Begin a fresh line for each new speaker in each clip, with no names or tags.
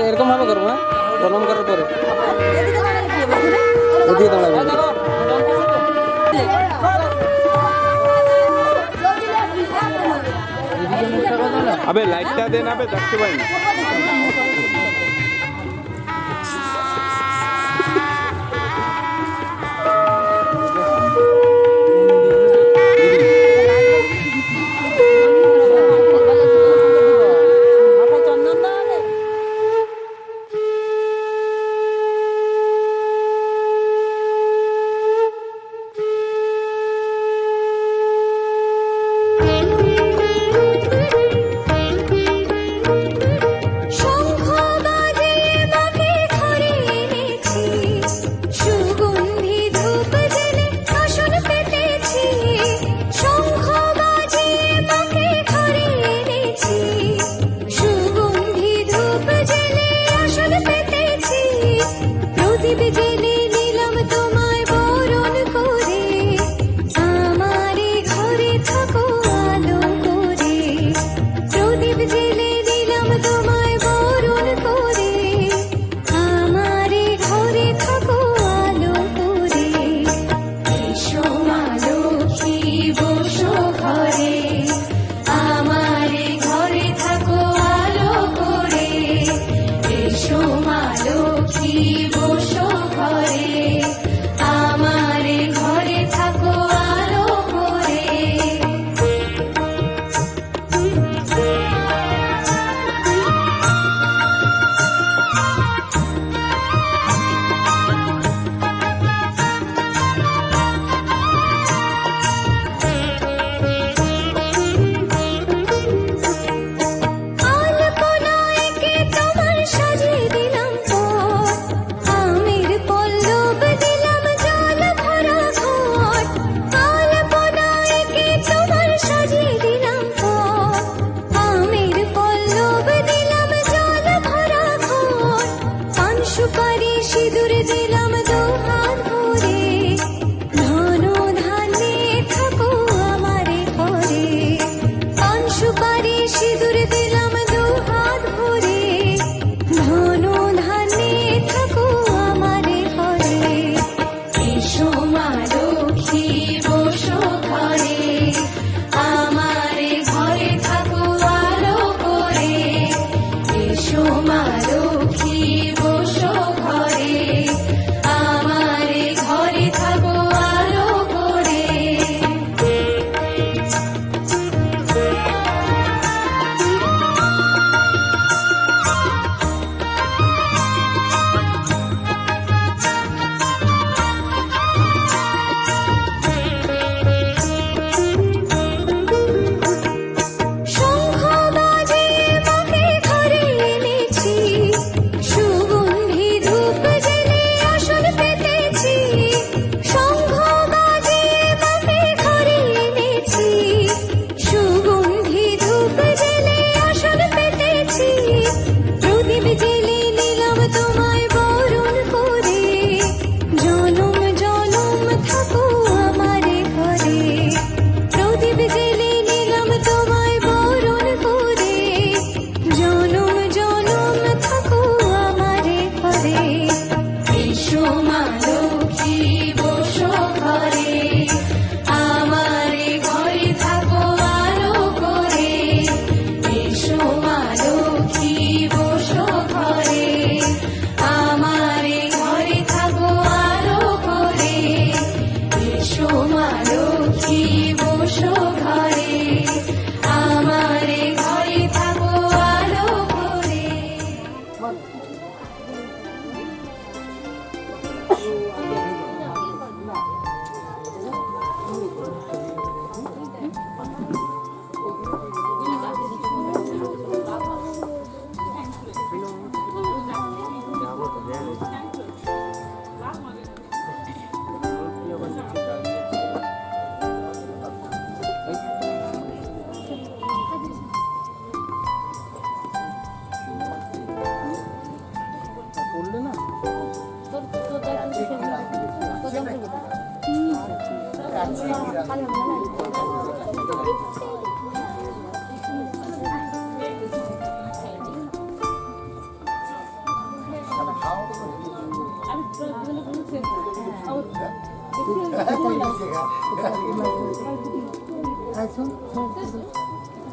এরকম ভাবে করবো, হ্যাঁ, প্রণাম করার পরে এদিকে দাঁড়াবে।
আবে লাইটটা দেন, আবে দেখতে পাই না।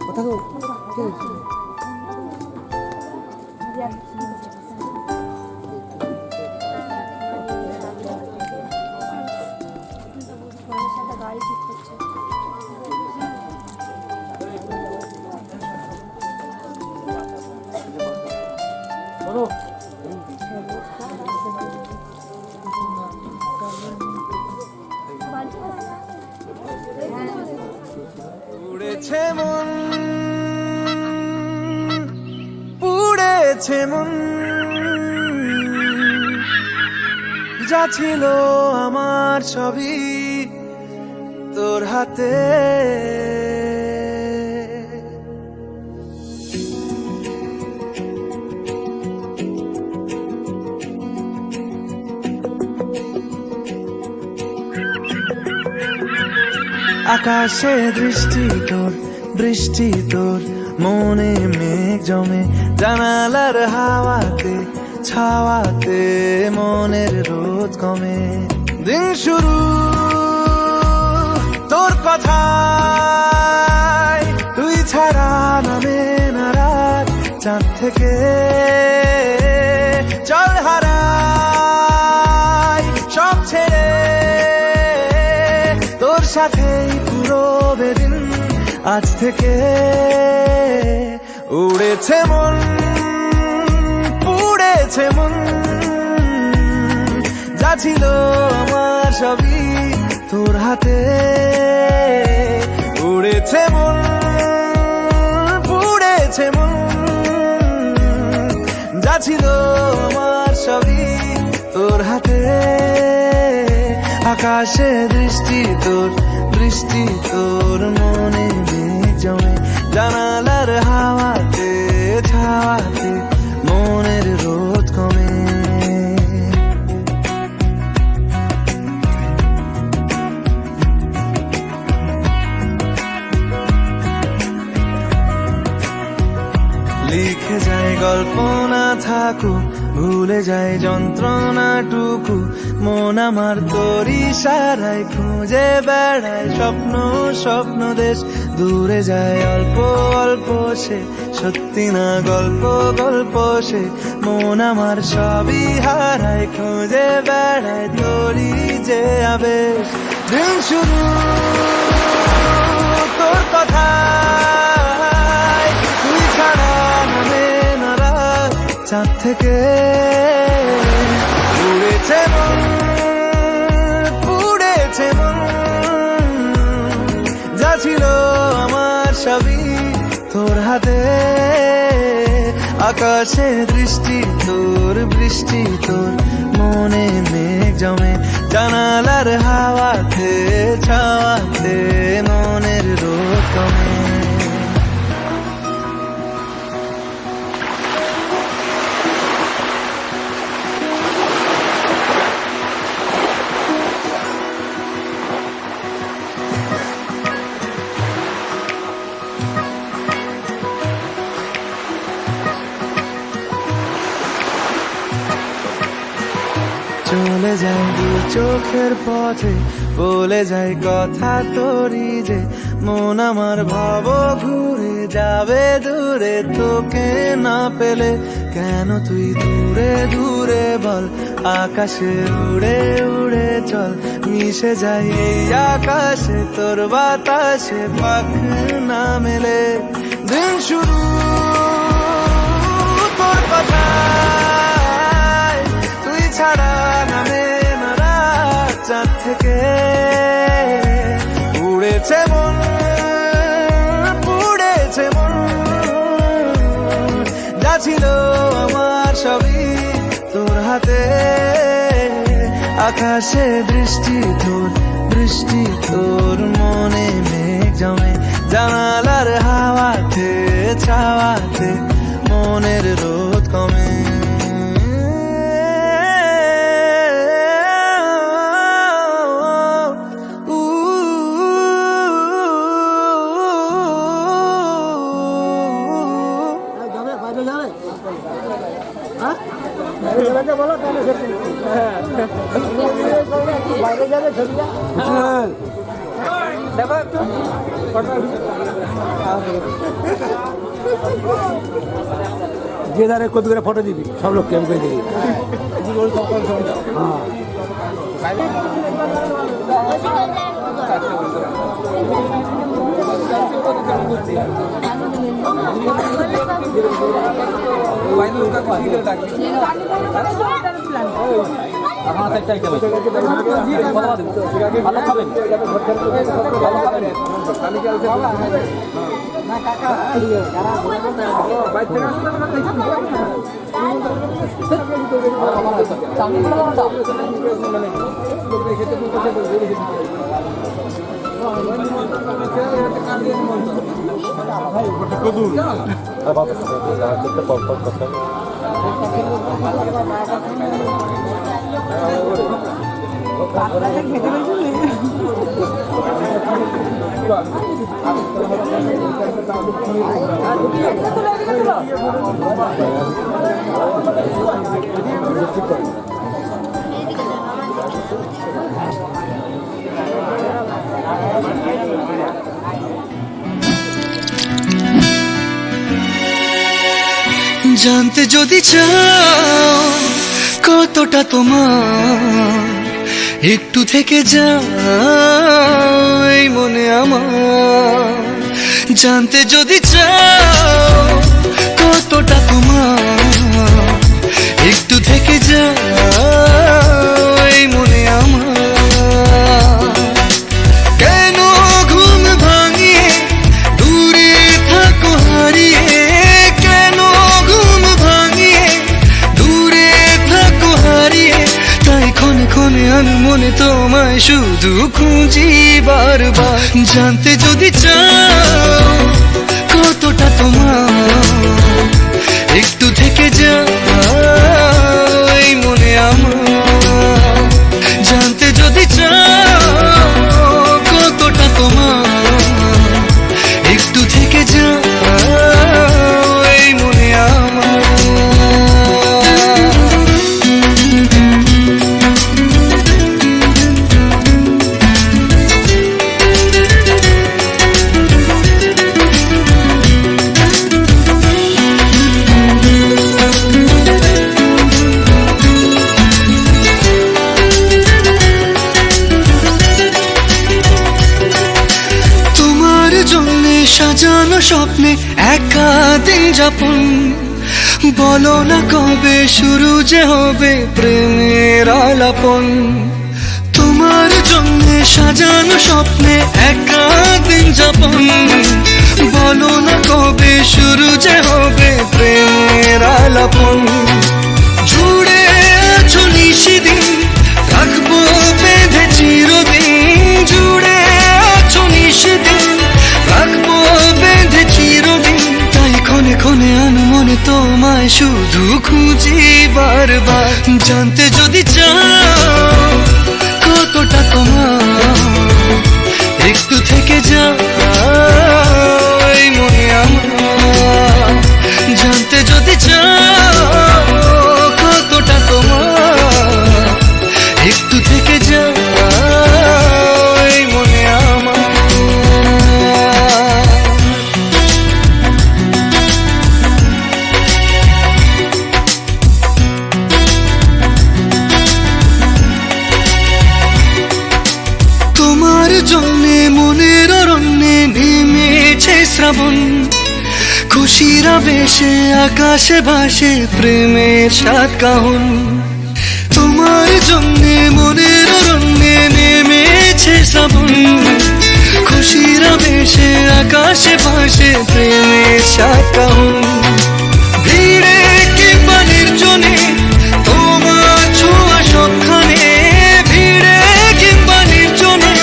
কথা
গাড়ি ঠিক করছে।
পুড়েছে মন, পুড়েছে মন, যা ছিল আমার সবই তোর হাতে। আকাশে দৃষ্টি তোর, বৃষ্টি তোর, মনে মেঘ জমে, জানালার হাওয়াতে ছাওয়াতে মনের রোদ কমে। দিন শুরু তোর কথায়, তুই ছাড়া নামে না রাত, চাঁদ থেকে চল হারাই সব ছেড়ে, তোর সাথেই পুরো বেদিন আজ থেকে। উড়েছে মন, পুড়েছে মন, যা ছিল আমার সবই তোর হাতে। উড়েছে মন, পুড়েছে মন, যা ছিল আমার সবই তোর হাতে। আকাশে দৃষ্টি তোর, বৃষ্টি তোর, মনে মেঘ জমে, জানালার হাওয়াতে ছাওয়াতে মনের রোদ কমে। লিখে যায় গল্প না থাকুক, ভুলে যায় যন্ত্রণাটুকু, মন আমার তোর ইশারায় খুঁজে বেড়ায় স্বপ্ন স্বপ্ন দেশ। দূরে যায় অল্প অল্প সে, সত্যি না গল্প গল্প সে, মন আমার সবই হারায় খুঁজে বেড়ায় তোরই যে আবেশ। দিন শুরু তোর কথায়, তুই ছাড়া নামে না রাত, চাঁদ থেকে উড়েছে মন, পুড়েছে মন, যা ছিল আমার সবই তোর হাতে। আকাশে দৃষ্টি তোর, বৃষ্টি তোর, মনে মেঘ জমে, জানালার হাওয়াতে ছাওয়াতে মনের রোদ কমে। চলে যায় দু চোখের পথে, বলে যায় কথা তোরই যে, মন আমার ভাব ঘুরে যাবে দূরে তোকে না পেলে। কেন তুই দূরে দূরে বল, আকাশে উড়ে উড়ে চল, মিশে যায় এই আকাশে তোর বাতাসে পাখ না মেলে। দিন শুরু তোর কথায়, তুই ছাড়া নামে না রাত, চাঁদ থেকে উড়েছে মন, পুড়েছে মন, যা ছিল আমার সবই তোর হাতে। আকাশে দৃষ্টি তোর, বৃষ্টি তোর, মনে মেঘ জমে, জানালার হাওয়াতে ছাওয়াতে মনের রোদ কমে।
দেখো একটু
যে ধারে কত করে ফটো দিবি সব লোক কেমন করে দিবি
জানতে যদি চাও কতটা তোমার একটু থেকে যাই মনে আমার জানতে যদি চাও কতটা তোমার একটু থেকে যাই মনে আমার কেন ঘুম ভাঙিয়ে দূরে থাকো হারিয়ে কেন ঘুম ভাঙিয়ে দূরে থাকো হারিয়ে তাই ক্ষণে ক্ষণে আমি মনে তোমায় শুধু খুঁজি বারবার জানতে যদি চাও কতটা তোমার একটু থেকে যাই মনে আমার জানতে যদি চাও কতটা তোমার একটু থেকে যাই মনে আমার সাজানো স্বপ্নে একা দিন যাপন বলো না কবে শুরু যে হবে প্রেমের আলাপন তোমার জন্য সাজানো স্বপ্নে একা দিন যাপন বলো না কবে শুরু যে হবে প্রেমের আলাপন জুড়ে আছো নিশিদিন রাখবো বেঁধে চিরদিন জুড়ে আছো নিশিদিন রাখবো বেঁধে চিরদিন তাই ক্ষণে ক্ষণে আনমনে তোমায় শুধু খুঁজি বারবার জানতে যদি চাও কতটা তোমার একটু থেকে যাই মনে আমার জানতে যদি চাও কতটা তোমার একটু থেকে যাই মনে আমার তোমার জন্যে মনের অরণ্যে নেমেছে শ্রাবণ খুশির আবেশে আকাশে ভাসে প্রেমের সাত কাহন তোমার জন্যে মনের অরণ্যে নেমেছে শ্রাবণ খুশির আবেশে আকাশে ভাসে প্রেমের সাত কাহন ভিড়ে কিংবা নির্জনে তোমার ছোঁয়া সবখানে ভিড়ে কিংবা নির্জনে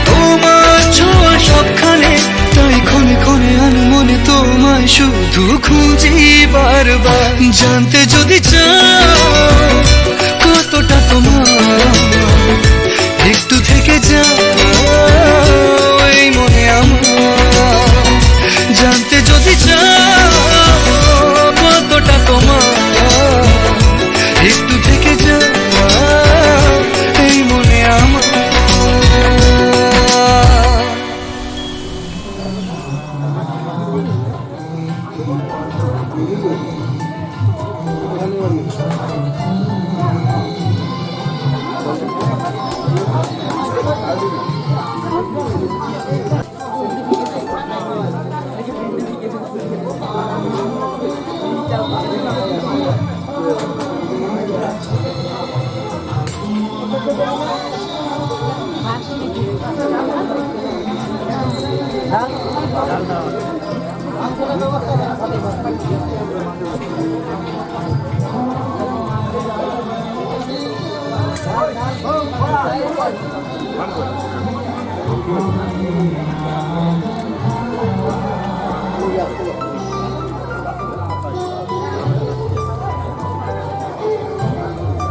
তোমার ছোঁয়া সবখানে তাই ক্ষণে ক্ষণে আনমনে তোমায় শুধু খুঁজি বারবার জানতে যদি চাও কতটা তোমার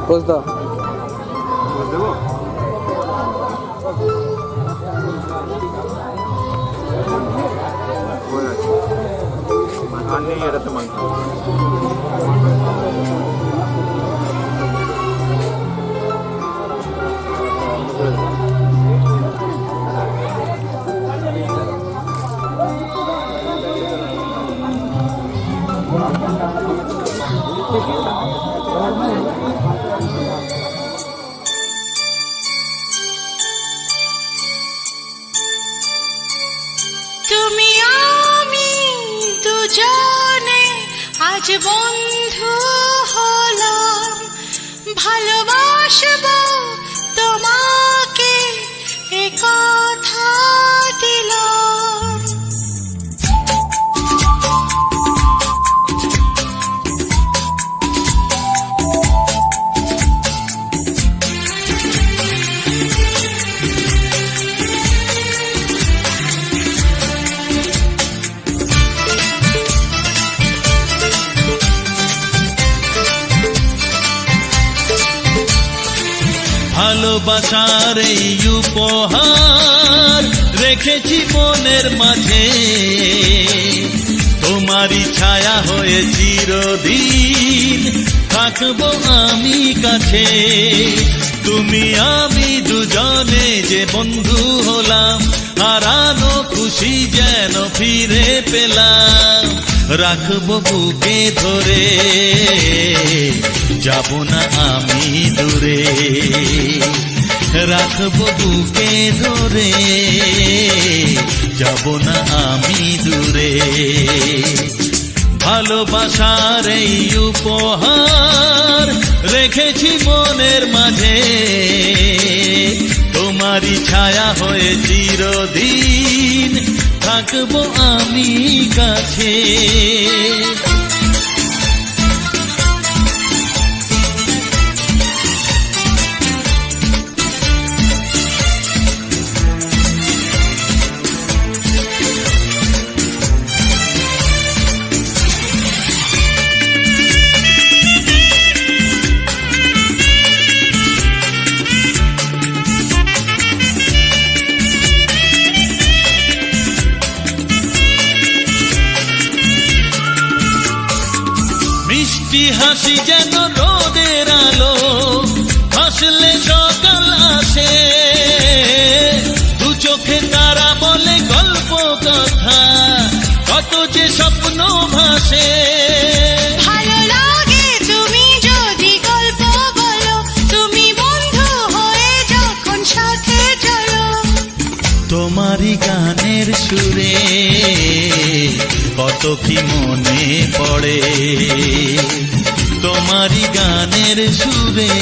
পোজ দাও।
দেবো আর নেই এটাতে মাংস।
তুমি আমি দুজনে আজ বন্ধু হলাম, ভালোবাসবো তোমাকে এ কথা দিলাম।
ভালোবাসার এই উপহার রেখেছি মনের মাঝে, তোমারই ছায়া হয়ে চিরদিন থাকবো আমি কাছে। তুমি আমি দুজনে যে বন্ধু হলাম, হারানো খুশি যেন ফিরে পেলাম। রাখবো বুকে ধরে, যাব না আমি দূরে। রাখবো বুকে ধরে, যাব না আমি দূরে। ভালোবাসার এই উপহার রেখেছি মনের মাঝে, তোমারই ছায়া হয়ে চিরদিন থাকবো আমি কাছে। মিষ্টি হাসি যেন রোদের আলো, হাসলে সকাল আসে। দু চোখে তারা বলে গল্প কথা, কত যে স্বপ্ন ভাসে।
ভালো লাগে তুমি যদি গল্প বলো, তুমি বন্ধু হয়ে যখন সাথে চলো।
তোমারই গানের সুরে কত কি মনে পড়ে, তোমারই গানের সুরে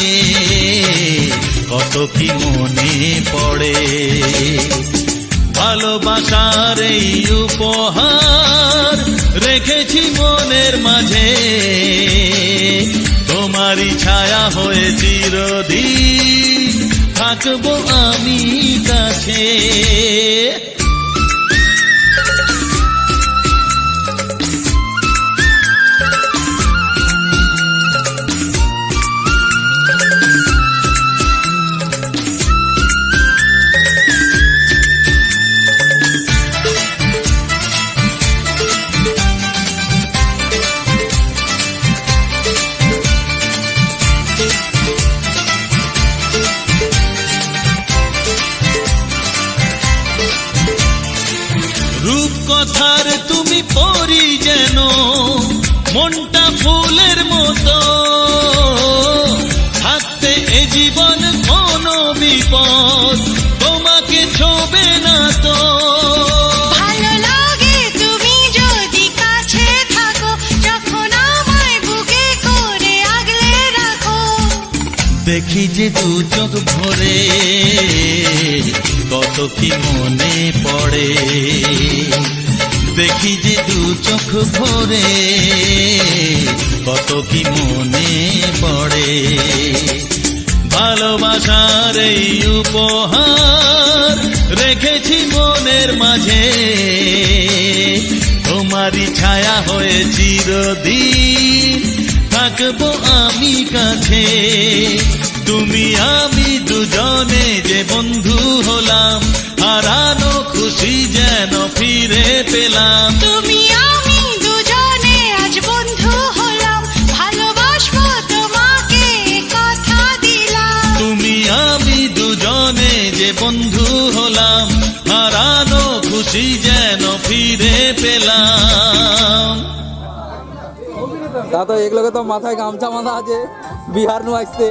কত কি মনে পড়ে। ভালোবাসার এই উপহার রেখেছি মনের মাঝে, তোমারই ছায়া হয়ে চিরদিন থাকবো আমি কাছে। রূপকথার তুমি পরি যেন, মনটা ফুলের মতো। থাকতে এ জীবন কোনো বিপদ তোমাকে ছোবে না তো।
ভালো লাগে তুমি যদি কাছে থাকো, যখন আমায় বুকে করে আগলে রাখো।
দেখি যে যে দু চোখ ভরে কত কি মনে পড়ে, দেখি যে দু চোখ ভরে কত কি মনে পড়ে। ভালোবাসার এই উপহার রেখেছি মনের মাঝে, তোমারই ছায়া হয়ে চিরদিন থাকবো আমি কাছে। তুমি আমি দুজনে যে বন্ধু হলাম, হারানো খুশি যেন ফিরে পেলাম।
তুমি আমি দুজনে আজ বন্ধু হলাম, ভালোবাসবো তোমাকে কথা দিলাম।
তুমি আমি দুজনে যে বন্ধু হলাম, হারানো খুশি যেন ফিরে পেলাম।
তা তো এগুলোকে তো মাথায় গামছা বাঁধা আছে, বিহার নু আসছে।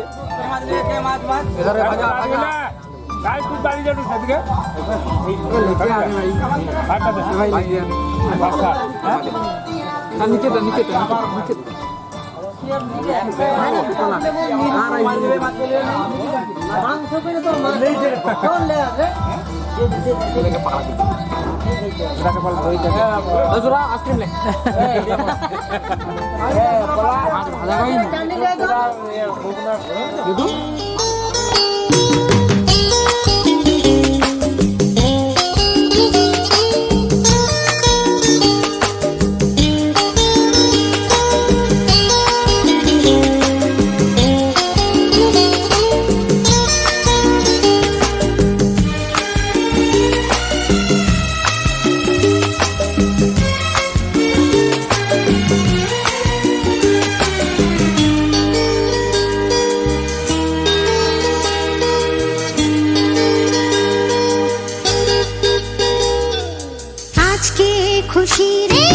আজকে খুশি রে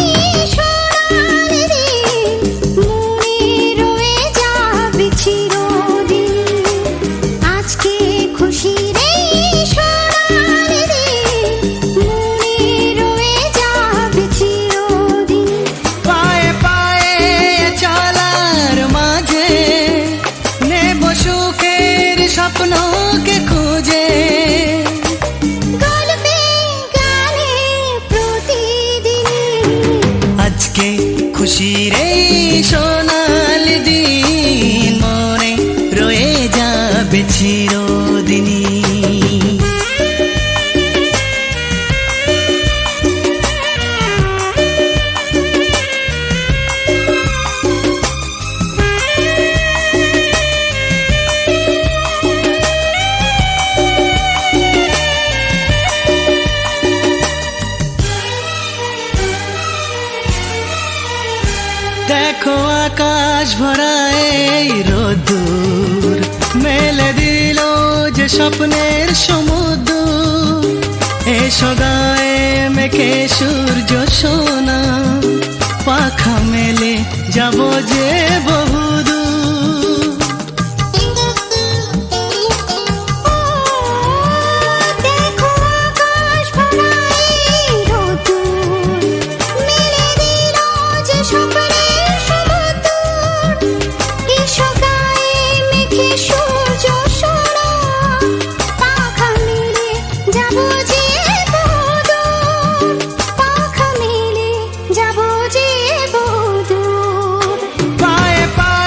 সোনার দিন, মনে রয়ে যাবে চিরদিন। আজকে খুশি রে সোনার দিন, মনে রয়ে যাবে চিরদিন।
পায়ে পায়ে চলার মাঝে নেব সুখের স্বপ্নকে খুঁজে।
গল্পে গানে প্রতিদিন,
আজকে খুশির এই সোনালি দিন, মনে রয়ে যাবে চিরদিনই। দেখো আকাশ ভরা এই রোদ্দুর, মেলে দিল যে স্বপ্নের সমুদ্র। এসো গায়ে মেখে সূর্য সোনা, পাখা মেলে যাব যে বহুদূর।
দেখো আকাশ ভরা এই রোদ্দুর, মেলে দিল যে স্বপ্নের সমুদ্র। এসো গায়ে মেখে সূর্য সোনা, পাখা মেলে যাব যে বহুদূর। পাখা মেলে যাব যে বহুদূর।
পায়ে পায়ে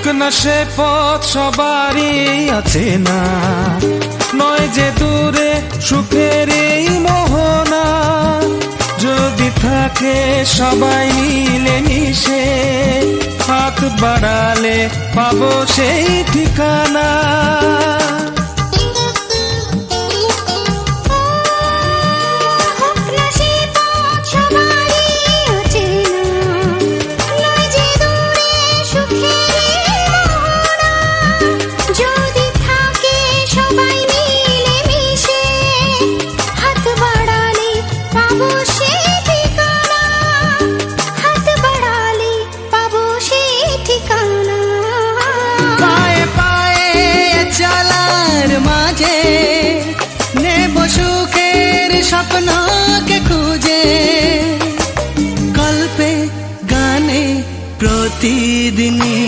হোক না সে পথ সবারই আছে না, নয় যে দূরে সুখের এই মোহনা, যদি থাকে সবাই মিলে মিশে, হাত বাড়ালে পাবো সেই ঠিকানা।
হোক না সে পথ সবারই অচেনা, নয় যে দূরে সুখের মোহনা, যদি থাকে সবাই মিলে মিশে, হাত বাড়ালে পাবো সেই ঠিকানা, হাত বাড়ালে পাবো সেই ঠিকানা।
পায়ে পায়ে চলার মাঝে নেব সুখের স্বপ্নকে খুঁজে, গল্পে গানে প্রতিদিনই